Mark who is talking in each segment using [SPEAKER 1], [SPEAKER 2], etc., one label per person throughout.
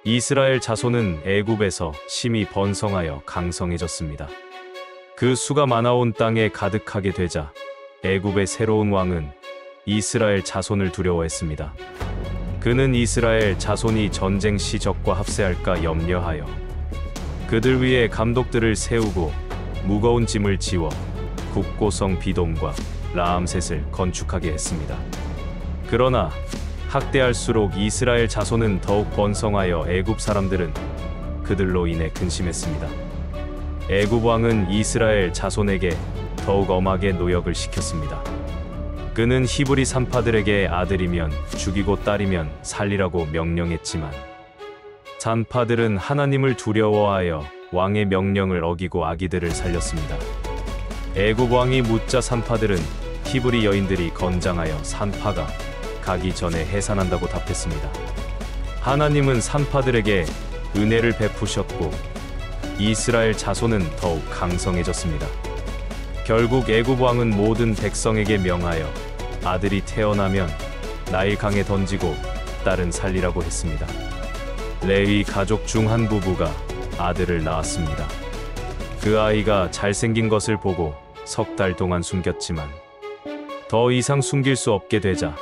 [SPEAKER 1] 이스라엘 자손은 애굽에서 심히 번성하여 강성해졌습니다. 그 수가 많아온 땅에 가득하게 되자 애굽의 새로운 왕은 이스라엘 자손을 두려워했습니다. 그는 이스라엘 자손이 전쟁 시 적과 합세할까 염려하여 그들 위에 감독들을 세우고 무거운 짐을 지워 국고성 비돔과 라암셋을 건축하게 했습니다. 그러나 학대할수록 이스라엘 자손은 더욱 번성하여 애굽 사람들은 그들로 인해 근심했습니다. 애굽 왕은 이스라엘 자손에게 더욱 엄하게 노역을 시켰습니다. 그는 히브리 산파들에게 아들이면 죽이고 딸이면 살리라고 명령했지만 산파들은 하나님을 두려워하여 왕의 명령을 어기고 아기들을 살렸습니다. 애굽 왕이 묻자 산파들은 히브리 여인들이 건장하여 산파가 가기 전에 해산한다고 답했습니다. 하나님은 산파들에게 은혜를 베푸셨고 이스라엘 자손은 더욱 강성해졌습니다. 결국 애굽 왕은 모든 백성에게 명하여 아들이 태어나면 나일강에 던지고 딸은 살리라고 했습니다. 레위 가족 중 한 부부가 아들을 낳았습니다. 그 아이가 잘생긴 것을 보고 석 달 동안 숨겼지만 더 이상 숨길 수 없게 되자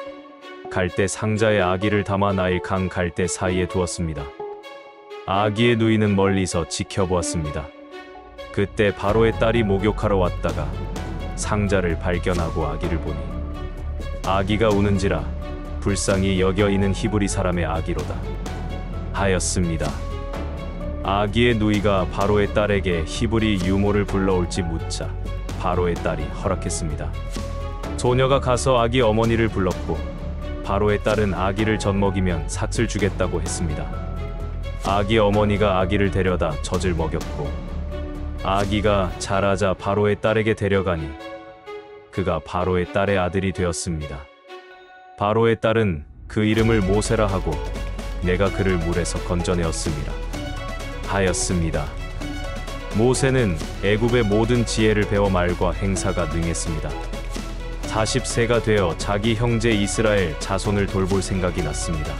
[SPEAKER 1] 갈대 상자에 아기를 담아 나일강 갈대 사이에 두었습니다. 아기의 누이는 멀리서 지켜보았습니다. 그때 바로의 딸이 목욕하러 왔다가 상자를 발견하고 아기를 보니 아기가 우는지라 불쌍히 여겨 있는 히브리 사람의 아기로다 하였습니다. 아기의 누이가 바로의 딸에게 히브리 유모를 불러올지 묻자 바로의 딸이 허락했습니다. 소녀가 가서 아기 어머니를 불렀고 바로의 딸은 아기를 젖먹이면 삭슬 주겠다고 했습니다. 아기 어머니가 아기를 데려다 젖을 먹였고 아기가 자라자 바로의 딸에게 데려가니 그가 바로의 딸의 아들이 되었습니다. 바로의 딸은 그 이름을 모세라 하고 내가 그를 물에서 건져내었습니다 하였습니다. 모세는 애굽의 모든 지혜를 배워 말과 행사가 능했습니다. 40세가 되어 자기 형제 이스라엘 자손을 돌볼 생각이 났습니다.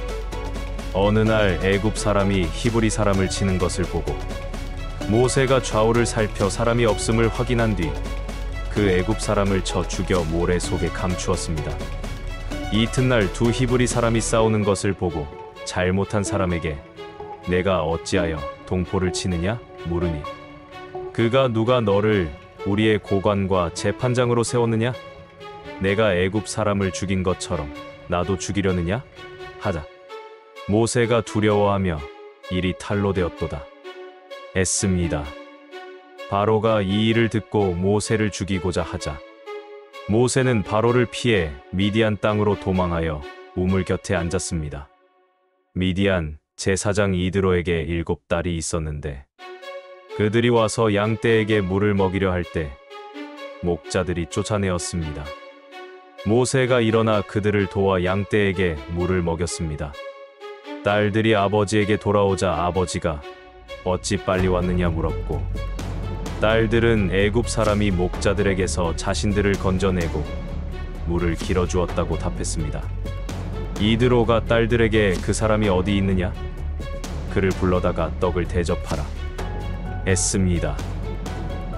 [SPEAKER 1] 어느 날 애굽 사람이 히브리 사람을 치는 것을 보고 모세가 좌우를 살펴 사람이 없음을 확인한 뒤 그 애굽 사람을 쳐 죽여 모래 속에 감추었습니다. 이튿날 두 히브리 사람이 싸우는 것을 보고 잘못한 사람에게 내가 어찌하여 동포를 치느냐 물으니 그가 누가 너를 우리의 고관과 재판장으로 세웠느냐? 내가 애굽 사람을 죽인 것처럼 나도 죽이려느냐? 하자 모세가 두려워하며 일이 탈로 되었도다 했습니다. 바로가 이 일을 듣고 모세를 죽이고자 하자 모세는 바로를 피해 미디안 땅으로 도망하여 우물 곁에 앉았습니다. 미디안 제사장 이드로에게 7딸이 있었는데 그들이 와서 양떼에게 물을 먹이려 할 때 목자들이 쫓아내었습니다. 모세가 일어나 그들을 도와 양떼에게 물을 먹였습니다. 딸들이 아버지에게 돌아오자 아버지가 어찌 빨리 왔느냐 물었고 딸들은 애굽 사람이 목자들에게서 자신들을 건져내고 물을 길어주었다고 답했습니다. 이드로가 딸들에게 그 사람이 어디 있느냐? 그를 불러다가 떡을 대접하라 했습니다.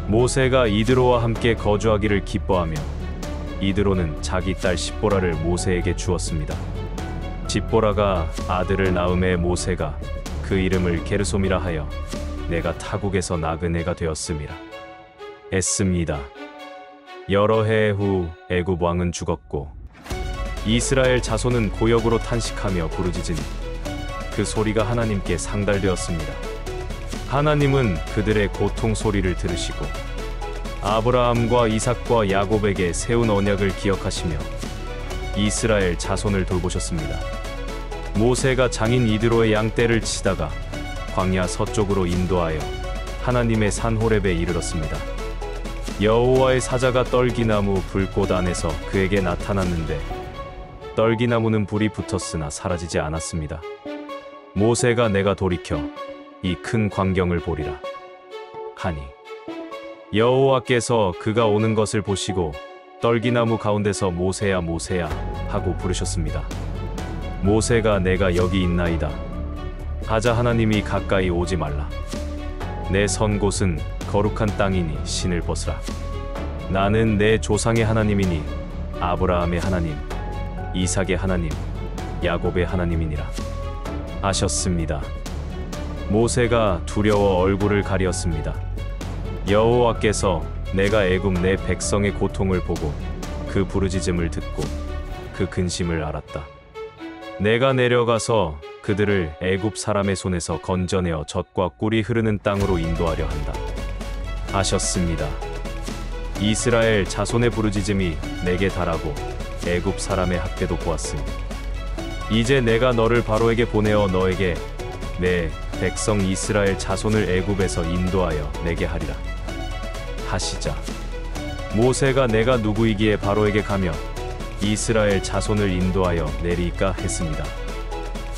[SPEAKER 1] 모세가 이드로와 함께 거주하기를 기뻐하며 이드로는 자기 딸 십보라를 모세에게 주었습니다. 십보라가 아들을 낳음에 모세가 그 이름을 게르솜이라 하여 내가 타국에서 낳은 애가 되었음이라 했습니다. 여러 해 후 애굽 왕은 죽었고 이스라엘 자손은 고역으로 탄식하며 부르짖으니 그 소리가 하나님께 상달되었습니다. 하나님은 그들의 고통 소리를 들으시고 아브라함과 이삭과 야곱에게 세운 언약을 기억하시며 이스라엘 자손을 돌보셨습니다. 모세가 장인 이드로의 양떼를 치다가 광야 서쪽으로 인도하여 하나님의 산 호렙에 이르렀습니다. 여호와의 사자가 떨기나무 불꽃 안에서 그에게 나타났는데 떨기나무는 불이 붙었으나 사라지지 않았습니다. 모세가 내가 돌이켜 이 큰 광경을 보리라 하니 여호와께서 그가 오는 것을 보시고 떨기나무 가운데서 모세야 모세야 하고 부르셨습니다. 모세가 내가 여기 있나이다 하자 하나님이 가까이 오지 말라. 내 선 곳은 거룩한 땅이니 신을 벗으라. 나는 내 조상의 하나님이니 아브라함의 하나님, 이삭의 하나님, 야곱의 하나님이니라 하셨습니다. 모세가 두려워 얼굴을 가리었습니다. 여호와께서 내가 애굽 내 백성의 고통을 보고 그 부르짖음을 듣고 그 근심을 알았다. 내가 내려가서 그들을 애굽 사람의 손에서 건져내어 젖과 꿀이 흐르는 땅으로 인도하려 한다 하셨습니다. 이스라엘 자손의 부르짖음이 내게 달하고 애굽 사람의 학대도 보았으니 이제 내가 너를 바로에게 보내어 너에게 내 백성 이스라엘 자손을 애굽에서 인도하여 내게 하리라 하시자 모세가 내가 누구이기에 바로에게 가며 이스라엘 자손을 인도하여 내리까 했습니다.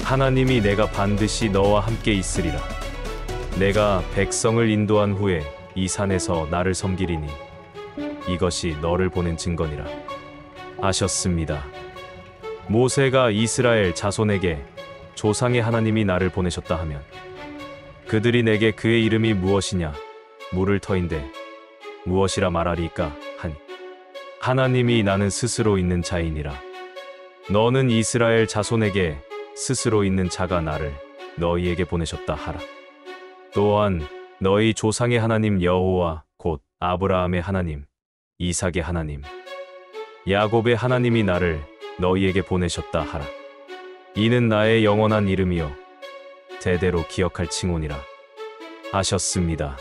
[SPEAKER 1] 하나님이 내가 반드시 너와 함께 있으리라. 내가 백성을 인도한 후에 이 산에서 나를 섬기리니 이것이 너를 보낸 증거니라 하셨습니다. 모세가 이스라엘 자손에게 조상의 하나님이 나를 보내셨다 하면 그들이 내게 그의 이름이 무엇이냐 물을 터인데 무엇이라 말하리까 하니 하나님이 나는 스스로 있는 자이니라. 너는 이스라엘 자손에게 스스로 있는 자가 나를 너희에게 보내셨다 하라. 또한 너희 조상의 하나님 여호와 곧 아브라함의 하나님, 이삭의 하나님, 야곱의 하나님이 나를 너희에게 보내셨다 하라. 이는 나의 영원한 이름이요 대대로 기억할 칭호니라 하셨습니다.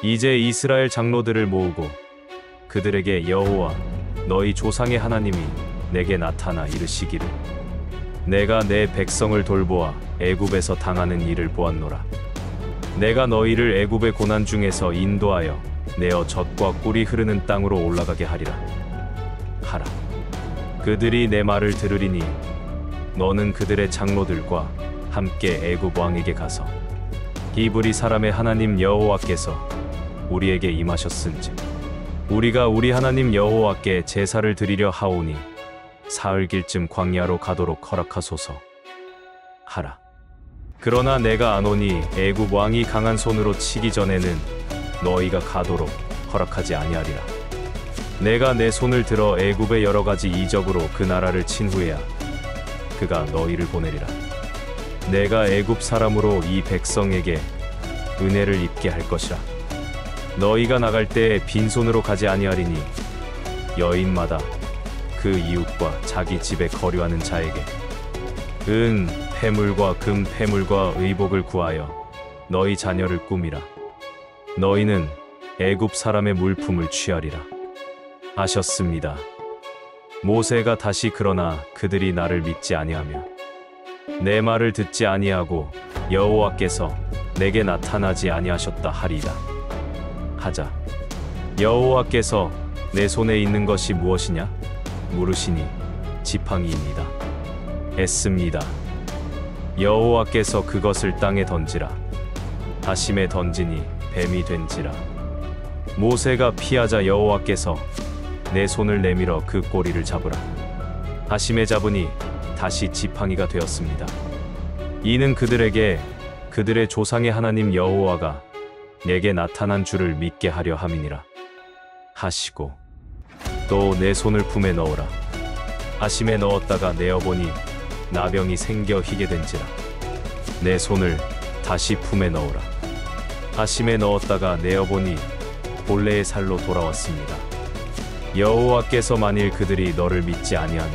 [SPEAKER 1] 이제 이스라엘 장로들을 모으고 그들에게 여호와 너희 조상의 하나님이 내게 나타나 이르시기를 내가 내 백성을 돌보아 애굽에서 당하는 일을 보았노라. 내가 너희를 애굽의 고난 중에서 인도하여 내어 젖과 꿀이 흐르는 땅으로 올라가게 하리라 하라. 그들이 내 말을 들으리니 너는 그들의 장로들과 함께 애굽 왕에게 가서 히브리 사람의 하나님 여호와께서 우리에게 임하셨은즉 우리가 우리 하나님 여호와께 제사를 드리려 하오니 사흘길쯤 광야로 가도록 허락하소서 하라. 그러나 내가 안 오니 애굽 왕이 강한 손으로 치기 전에는 너희가 가도록 허락하지 아니하리라. 내가 내 손을 들어 애굽의 여러 가지 이적으로 그 나라를 친 후에야 그가 너희를 보내리라. 내가 애굽 사람으로 이 백성에게 은혜를 입게 할 것이라. 너희가 나갈 때에 빈손으로 가지 아니하리니 여인마다 그 이웃과 자기 집에 거류하는 자에게 은 패물과 금 패물과 의복을 구하여 너희 자녀를 꾸미라. 너희는 애굽 사람의 물품을 취하리라 하셨습니다. 모세가 다시 그러나 그들이 나를 믿지 아니하며 내 말을 듣지 아니하고 여호와께서 내게 나타나지 아니하셨다 하리이다 하자 여호와께서 내 손에 있는 것이 무엇이냐 물으시니 지팡이입니다 했습니다. 여호와께서 그것을 땅에 던지라 하심에 던지니 뱀이 된지라. 모세가 피하자 여호와께서 내 손을 내밀어 그 꼬리를 잡으라 하심에 잡으니 다시 지팡이가 되었습니다. 이는 그들에게 그들의 조상의 하나님 여호와가 내게 나타난 줄을 믿게 하려 함이니라 하시고 또 내 손을 품에 넣으라 하심에 넣었다가 내어보니 나병이 생겨 희게 된지라. 내 손을 다시 품에 넣으라 하심에 넣었다가 내어보니 본래의 살로 돌아왔습니다. 여호와께서 만일 그들이 너를 믿지 아니하며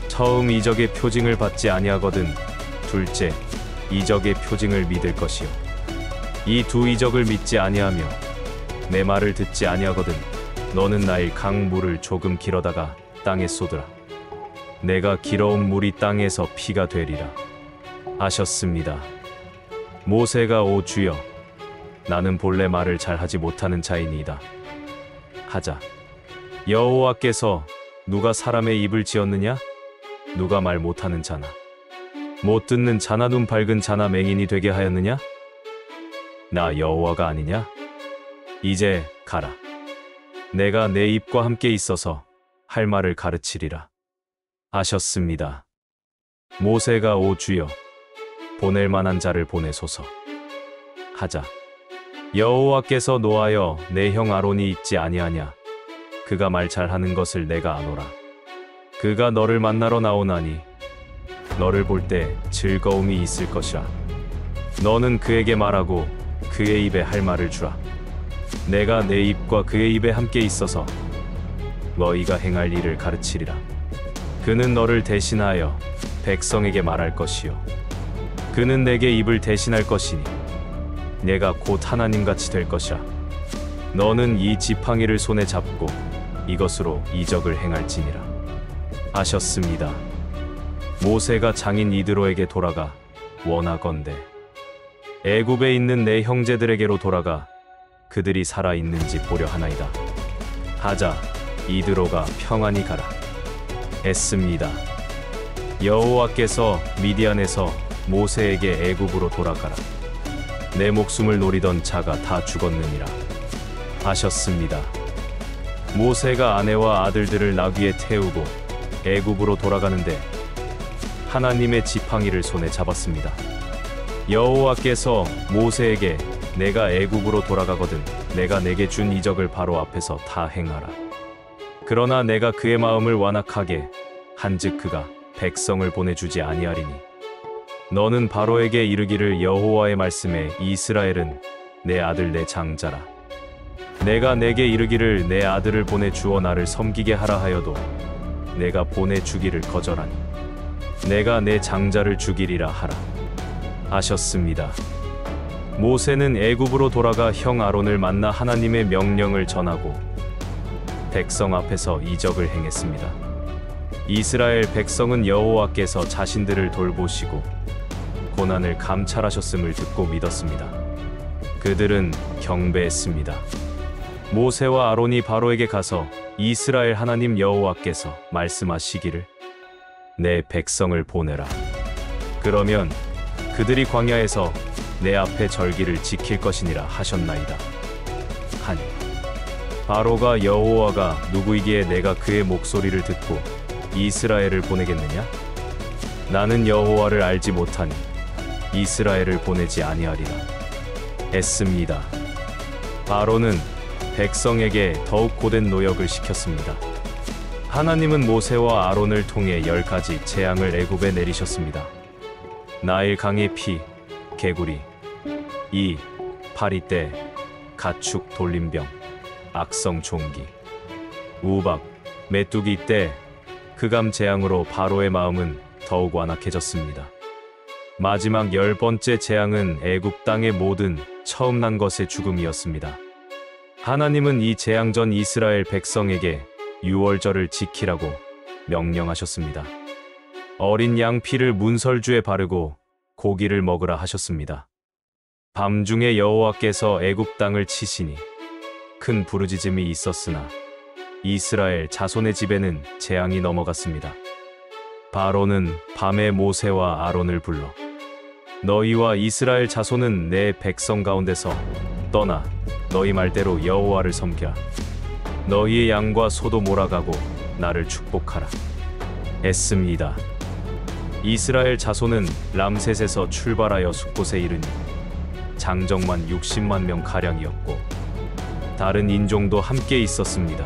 [SPEAKER 1] 처음 이적의 표징을 받지 아니하거든 둘째 이적의 표징을 믿을 것이요 이 두 이적을 믿지 아니하며 내 말을 듣지 아니하거든 너는 나일 강 물을 조금 길어다가 땅에 쏟으라. 내가 길어온 물이 땅에서 피가 되리라 하셨습니다. 모세가 오 주여 나는 본래 말을 잘하지 못하는 자이니이다 하자 여호와께서 누가 사람의 입을 지었느냐 누가 말 못하는 자나 못 듣는 자나 눈 밝은 자나 맹인이 되게 하였느냐 나 여호와가 아니냐 이제 가라. 내가 내 입과 함께 있어서 할 말을 가르치리라 하셨습니다. 모세가 오 주여 보낼 만한 자를 보내소서 하자. 여호와께서 노하여 내 형 아론이 있지 아니하냐. 그가 말 잘하는 것을 내가 아노라. 그가 너를 만나러 나오나니 너를 볼 때 즐거움이 있을 것이라. 너는 그에게 말하고 그의 입에 할 말을 주라. 내가 내 입과 그의 입에 함께 있어서 너희가 행할 일을 가르치리라. 그는 너를 대신하여 백성에게 말할 것이요 그는 내게 입을 대신할 것이니 내가 곧 하나님같이 될 것이라. 너는 이 지팡이를 손에 잡고 이것으로 이적을 행할지니라 하셨습니다. 모세가 장인 이드로에게 돌아가 원하건대 애굽에 있는 내 형제들에게로 돌아가 그들이 살아 있는지 보려 하나이다 하자. 이드로가 평안히 가라 했습니다. 여호와께서 미디안에서 모세에게 애굽으로 돌아가라. 내 목숨을 노리던 자가 다 죽었느니라 하셨습니다. 모세가 아내와 아들들을 나귀에 태우고 애굽으로 돌아가는데 하나님의 지팡이를 손에 잡았습니다. 여호와께서 모세에게 내가 애굽으로 돌아가거든 내가 내게 준 이적을 바로 앞에서 다 행하라. 그러나 내가 그의 마음을 완악하게 한즉 그가 백성을 보내주지 아니하리니 너는 바로에게 이르기를 여호와의 말씀에 이스라엘은 내 아들 내 장자라. 내가 내게 이르기를 내 아들을 보내주어 나를 섬기게 하라 하여도 내가 보내주기를 거절하니 내가 내 장자를 죽이리라 하라 하셨습니다. 모세는 애굽으로 돌아가 형 아론을 만나 하나님의 명령을 전하고 백성 앞에서 이적을 행했습니다. 이스라엘 백성은 여호와께서 자신들을 돌보시고 고난을 감찰하셨음을 듣고 믿었습니다. 그들은 경배했습니다. 모세와 아론이 바로에게 가서 이스라엘 하나님 여호와께서 말씀하시기를 내 백성을 보내라. 그러면 그들이 광야에서 내 앞에 절기를 지킬 것이니라 하셨나이다 하니 바로가 여호와가 누구이기에 내가 그의 목소리를 듣고 이스라엘을 보내겠느냐? 나는 여호와를 알지 못하니 이스라엘을 보내지 아니하리라 했습니다. 바로는 백성에게 더욱 고된 노역을 시켰습니다. 하나님은 모세와 아론을 통해 10가지 재앙을 애굽에 내리셨습니다. 나일 강의 피, 개구리, 이, 파리떼, 가축 돌림병, 악성 종기, 우박, 메뚜기 떼, 흑암 재앙으로 바로의 마음은 더욱 완악해졌습니다. 마지막 10번째 재앙은 애굽 땅의 모든 처음 난 것의 죽음이었습니다. 하나님은 이 재앙 전 이스라엘 백성에게 유월절을 지키라고 명령하셨습니다. 어린 양 피를 문설주에 바르고 고기를 먹으라 하셨습니다. 밤중에 여호와께서 애굽 땅을 치시니 큰 부르짖음이 있었으나 이스라엘 자손의 집에는 재앙이 넘어갔습니다. 바로는 밤에 모세와 아론을 불러 너희와 이스라엘 자손은 내 백성 가운데서 떠나 너희 말대로 여호와를 섬기라. 너희의 양과 소도 몰아가고 나를 축복하라 했습니다. 이스라엘 자손은 람셋에서 출발하여 숫곳에 이르니 장정만 60만 명 가량이었고 다른 인종도 함께 있었습니다.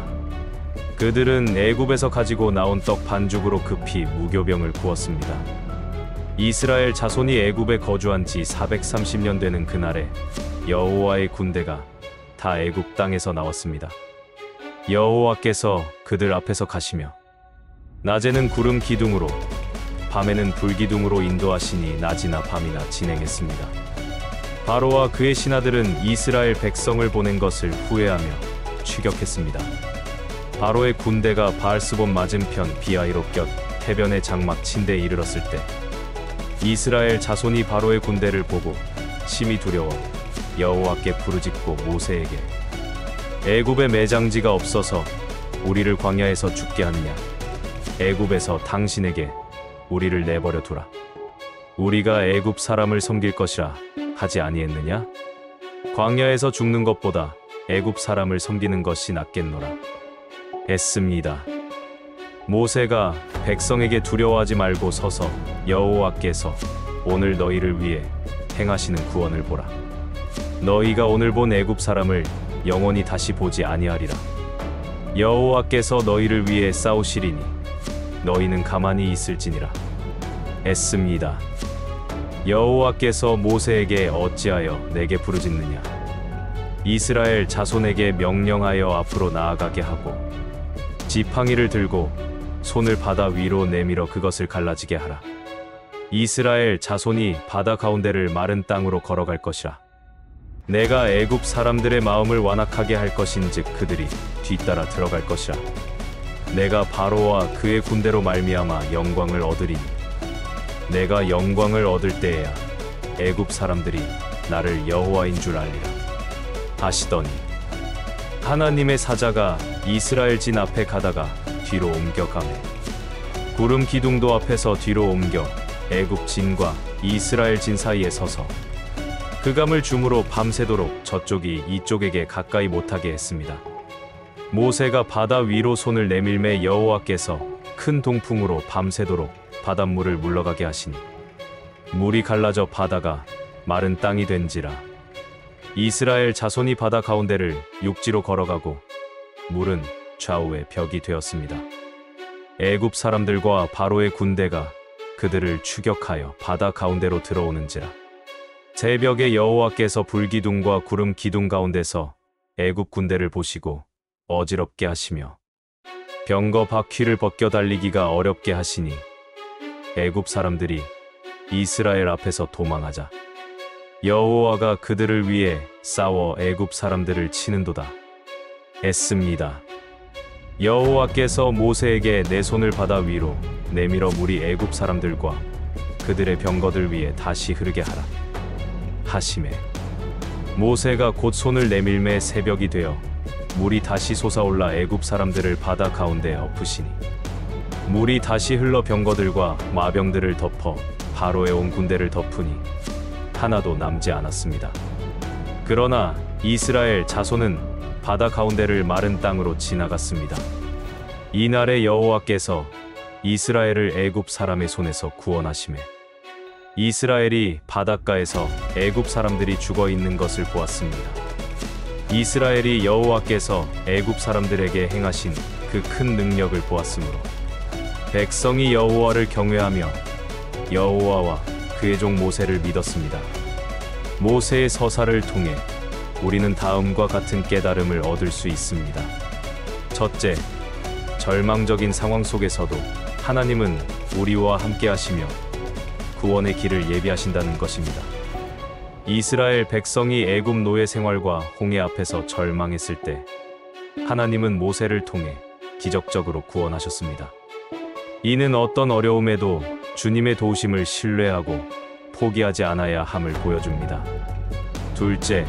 [SPEAKER 1] 그들은 애굽에서 가지고 나온 떡 반죽으로 급히 무교병을 구웠습니다. 이스라엘 자손이 애굽에 거주한 지 430년 되는 그날에 여호와의 군대가 다 애굽 땅에서 나왔습니다. 여호와께서 그들 앞에서 가시며 낮에는 구름 기둥으로 밤에는 불기둥으로 인도하시니 낮이나 밤이나 진행했습니다. 바로와 그의 신하들은 이스라엘 백성을 보낸 것을 후회하며 추격했습니다. 바로의 군대가 바알스본 맞은편 비아이롯 곁 해변의 장막 친대에 이르렀을 때 이스라엘 자손이 바로의 군대를 보고 심히 두려워 여호와께 부르짖고 모세에게 애굽에 매장지가 없어서 우리를 광야에서 죽게 하느냐? 애굽에서 당신에게 우리를 내버려 두라. 우리가 애굽 사람을 섬길 것이라 하지 아니했느냐? 광야에서 죽는 것보다 애굽 사람을 섬기는 것이 낫겠노라 했습니다. 모세가 백성에게 두려워하지 말고 서서 여호와께서 오늘 너희를 위해 행하시는 구원을 보라. 너희가 오늘 본 애굽 사람을 영원히 다시 보지 아니하리라. 여호와께서 너희를 위해 싸우시리니 너희는 가만히 있을지니라. 애씁니다. 여호와께서 모세에게 어찌하여 내게 부르짖느냐. 이스라엘 자손에게 명령하여 앞으로 나아가게 하고 지팡이를 들고 손을 바다 위로 내밀어 그것을 갈라지게 하라. 이스라엘 자손이 바다 가운데를 마른 땅으로 걸어갈 것이라. 내가 애굽 사람들의 마음을 완악하게 할 것인즉 그들이 뒤따라 들어갈 것이라. 내가 바로와 그의 군대로 말미암아 영광을 얻으리니 내가 영광을 얻을 때에야 애굽 사람들이 나를 여호와인 줄 알리라 하시더니 하나님의 사자가 이스라엘 진 앞에 가다가 뒤로 옮겨가매 구름 기둥도 앞에서 뒤로 옮겨 애굽 진과 이스라엘 진 사이에 서서 그 감을 줌으로 밤새도록 저쪽이 이쪽에게 가까이 못하게 했습니다. 모세가 바다 위로 손을 내밀매 여호와께서 큰 동풍으로 밤새도록 바닷물을 물러가게 하시니 물이 갈라져 바다가 마른 땅이 된지라. 이스라엘 자손이 바다 가운데를 육지로 걸어가고 물은 좌우에 벽이 되었습니다. 애굽 사람들과 바로의 군대가 그들을 추격하여 바다 가운데로 들어오는지라. 새벽에 여호와께서 불기둥과 구름 기둥 가운데서 애굽 군대를 보시고 어지럽게 하시며 병거 바퀴를 벗겨 달리기가 어렵게 하시니 애굽 사람들이 이스라엘 앞에서 도망하자 여호와가 그들을 위해 싸워 애굽 사람들을 치는도다. 애씁니다. 여호와께서 모세에게 내 손을 바다 위로 내밀어 물이 애굽 사람들과 그들의 병거들 위에 다시 흐르게 하라 하시매 모세가 곧 손을 내밀매 새벽이 되어 물이 다시 솟아올라 애굽 사람들을 바다 가운데 엎으시니 물이 다시 흘러 병거들과 마병들을 덮어 바로의 온 군대를 덮으니 하나도 남지 않았습니다. 그러나 이스라엘 자손은 바다 가운데를 마른 땅으로 지나갔습니다. 이날에 여호와께서 이스라엘을 애굽 사람의 손에서 구원하시매 이스라엘이 바닷가에서 애굽 사람들이 죽어 있는 것을 보았습니다. 이스라엘이 여호와께서 애굽 사람들에게 행하신 그 큰 능력을 보았으므로 백성이 여호와를 경외하며 여호와와 그의 종 모세를 믿었습니다. 모세의 서사를 통해 우리는 다음과 같은 깨달음을 얻을 수 있습니다. 첫째, 절망적인 상황 속에서도 하나님은 우리와 함께 하시며 구원의 길을 예비하신다는 것입니다. 이스라엘 백성이 애굽 노예 생활과 홍해 앞에서 절망했을 때 하나님은 모세를 통해 기적적으로 구원하셨습니다. 이는 어떤 어려움에도 주님의 도우심을 신뢰하고 포기하지 않아야 함을 보여줍니다. 둘째,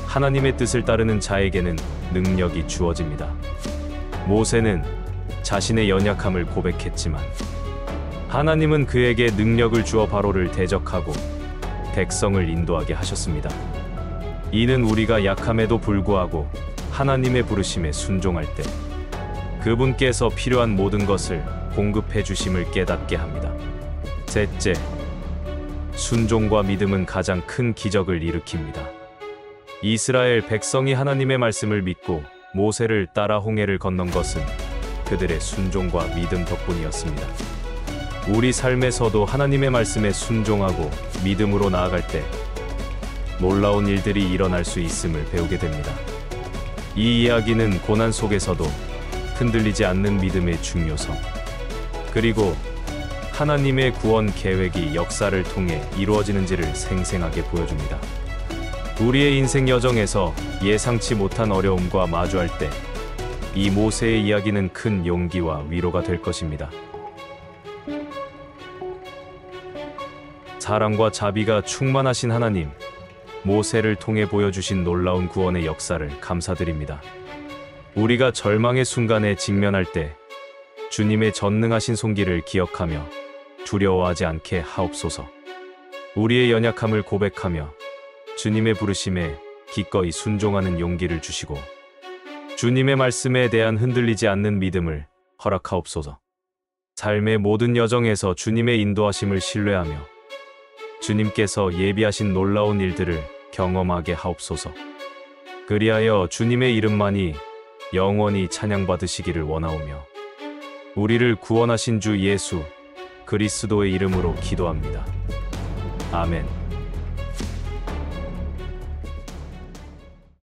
[SPEAKER 1] 하나님의 뜻을 따르는 자에게는 능력이 주어집니다. 모세는 자신의 연약함을 고백했지만 하나님은 그에게 능력을 주어 바로를 대적하고 백성을 인도하게 하셨습니다. 이는 우리가 약함에도 불구하고 하나님의 부르심에 순종할 때 그분께서 필요한 모든 것을 공급해 주심을 깨닫게 합니다. 셋째, 순종과 믿음은 가장 큰 기적을 일으킵니다. 이스라엘 백성이 하나님의 말씀을 믿고 모세를 따라 홍해를 건넌 것은 그들의 순종과 믿음 덕분이었습니다. 우리 삶에서도 하나님의 말씀에 순종하고 믿음으로 나아갈 때 놀라운 일들이 일어날 수 있음을 배우게 됩니다. 이 이야기는 고난 속에서도 흔들리지 않는 믿음의 중요성, 그리고 하나님의 구원 계획이 역사를 통해 이루어지는지를 생생하게 보여줍니다. 우리의 인생 여정에서 예상치 못한 어려움과 마주할 때 이 모세의 이야기는 큰 용기와 위로가 될 것입니다. 사랑과 자비가 충만하신 하나님, 모세를 통해 보여주신 놀라운 구원의 역사를 감사드립니다. 우리가 절망의 순간에 직면할 때 주님의 전능하신 손길을 기억하며 두려워하지 않게 하옵소서. 우리의 연약함을 고백하며 주님의 부르심에 기꺼이 순종하는 용기를 주시고 주님의 말씀에 대한 흔들리지 않는 믿음을 허락하옵소서. 삶의 모든 여정에서 주님의 인도하심을 신뢰하며 주님께서 예비하신 놀라운 일들을 경험하게 하옵소서. 그리하여 주님의 이름만이 영원히 찬양받으시기를 원하오며 우리를 구원하신 주 예수 그리스도의 이름으로 기도합니다. 아멘.